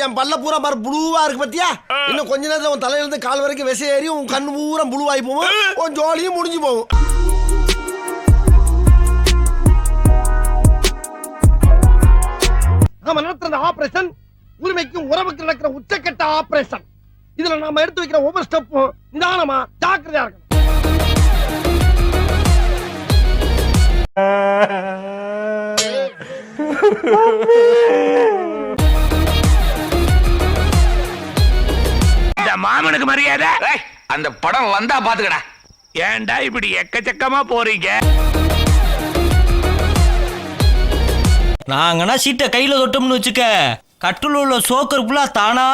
என் பல்ல பூரா பாரு புளுவா இருக்கு பத்தியா? இன்னும் கொஞ்ச நேரத்துல உன் தலையில இருந்து கால் வரைக்கும் விசை ஏறி உன் கண்ணு பூரா புளுவாயி போகும். உன் ஜோலியும் முடிஞ்சு போகும். நாம நடத்துற ஆபரேஷன் உரிமைக்கும் உறவுக்கு நடக்கிற உச்சக்கட்ட ஆபரேஷன். இதுல நாம எடுத்து வைக்கிற ஒவ்வொரு ஸ்டெப்பும் நிதானமா ஜாக்கிரதையா இருக்கணும். இந்த மாமனுக்கு மரியாதை. அந்த படம் வந்தா பாத்துக்கடா. ஏன்டா இப்படி எக்கச்சக்கமா போறீங்க? நாங்கன்னா சீட்டை கையில தொட்டோம்னு வச்சுக்க, கட்டுல உள்ள சோக்கர் புல்லா தானா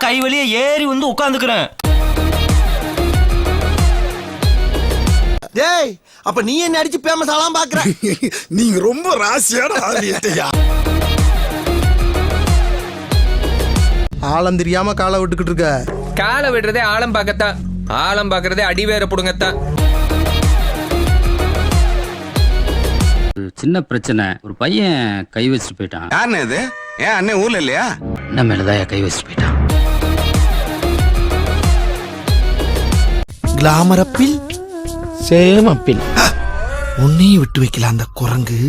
கை வழியே ஏறி வந்து உட்காந்துக்கிறேன். டேய், அப்ப நீ என்ன அடிச்சு பேமஸ் ஆலாம் பாக்குற? நீங்க ரொம்ப ராசியான ஆளியா. ஆழம் தெரியாம காலை விட்டுக்கிட்டு இருக்க. காலை விடுறதே ஆழம் பார்க்கத்தான், ஆழம் பார்க்கறதே அடிவேற புடுங்கத்தான். சின்ன பிரச்சனை, ஒரு பையன் கை வச்சுட்டு போயிட்டான். யாருன்னு இது? ஏன் அண்ணன் ஊர்ல இல்லையா? என்ன மேலதான் கை வச்சுட்டு போயிட்டான். கிளாமர் அப்பில் சேம் அப்பில். உன்னையும் விட்டு வைக்கல அந்த குரங்கு.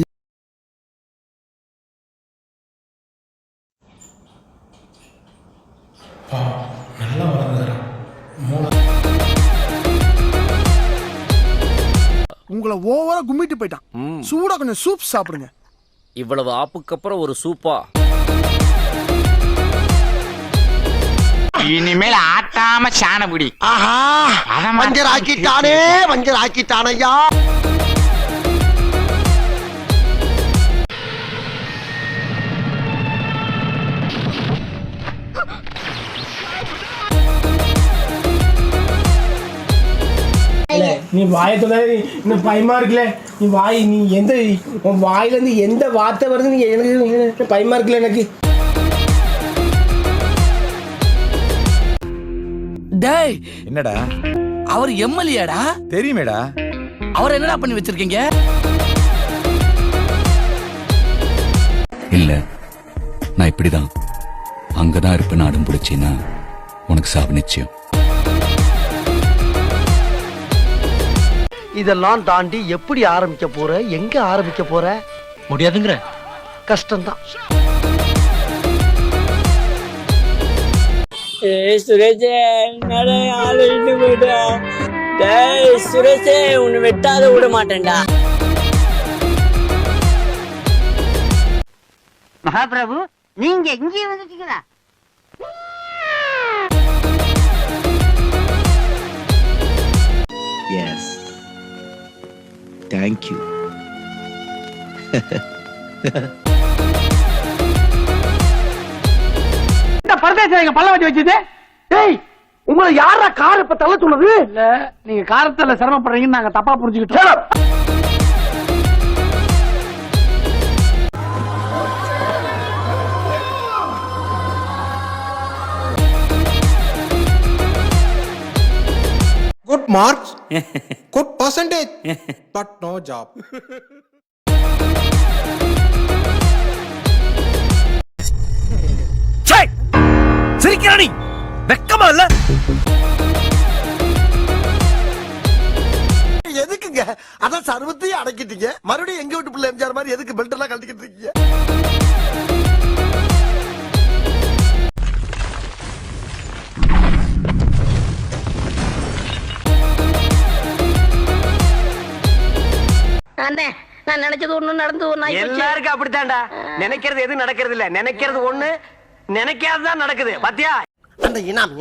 உங்களை ஓவரா கும்மிட்டு போயிட்டான். சூடா கொஞ்சம் சூப் சாப்பிடுங்க. இவ்வளவு ஆப்புக்கு அப்புறம் ஒரு சூப்பா? இனிமேல் ஆட்டாம சாணபுடி. ஆஹா, மஞ்சள் ஆக்கிட்டானே, மஞ்சள் ஆக்கிட்டானையா. நீ வாயத்துல இன்னும் பயமா இருக்குல்ல. நீ வாய், நீ எந்த உன் வாயில இருந்து எந்த வார்த்தை வருது நீ எனக்கு பயமா இருக்குல்ல எனக்கு. டேய், என்னடா அவர் எம்எல்ஏடா? தெரியுமேடா. அவர் என்னடா பண்ணி வச்சிருக்கீங்க? இல்ல, நான் இப்படிதான் அங்கதான் இருப்பேன். நாடும் பிடிச்சின்னா உனக்கு சாவு நிச்சயம். இதெல்லாம் தாண்டி எப்படி ஆரம்பிக்க போற? எங்க ஆரம்பிக்க போற? முடியாதுங்கிற? கஷ்டம்தான். சுரேஷே, சுரேஷே, உன்னை வெட்டாத விட மாட்டேன்டா. மகாபிரபு, நீங்க எங்கே வந்துட்டீங்களா? Yes, thank you. இந்த பரதேசிங்க பல்ல வட்டி வச்சது. டேய், உங்களை யாரா கார் இப்ப தள்ள சொன்னது? இல்ல, நீங்க காரத்துல சிரமப்படுறீங்கன்னு நாங்க தப்பா புரிஞ்சுக்கிட்டோம். Good marks, good percentage, but no job. சிரிக்கிறானி வெக்கமா இல்ல? எதுக்குங்க அதான் சர்வத்தையும் அடக்கிட்டீங்க? மறுபடியும் எங்க வீட்டு பிள்ளை எம்ஜிஆர் மாதிரி எதுக்கு பெல்ட் எல்லாம் கழட்டிக்கிட்டு இருக்கீங்க? அண்ணே, நான் நினைச்சது ஒண்ணு நடந்து ஒண்ணு. எல்லாருக்கும் அப்படித்தான்டா. நினைக்கிறது எது நடக்கிறது இல்ல. நினைக்கிறது ஒண்ணு, நினைக்காததான் நடக்குது. பாத்தியா? அந்த இனாம்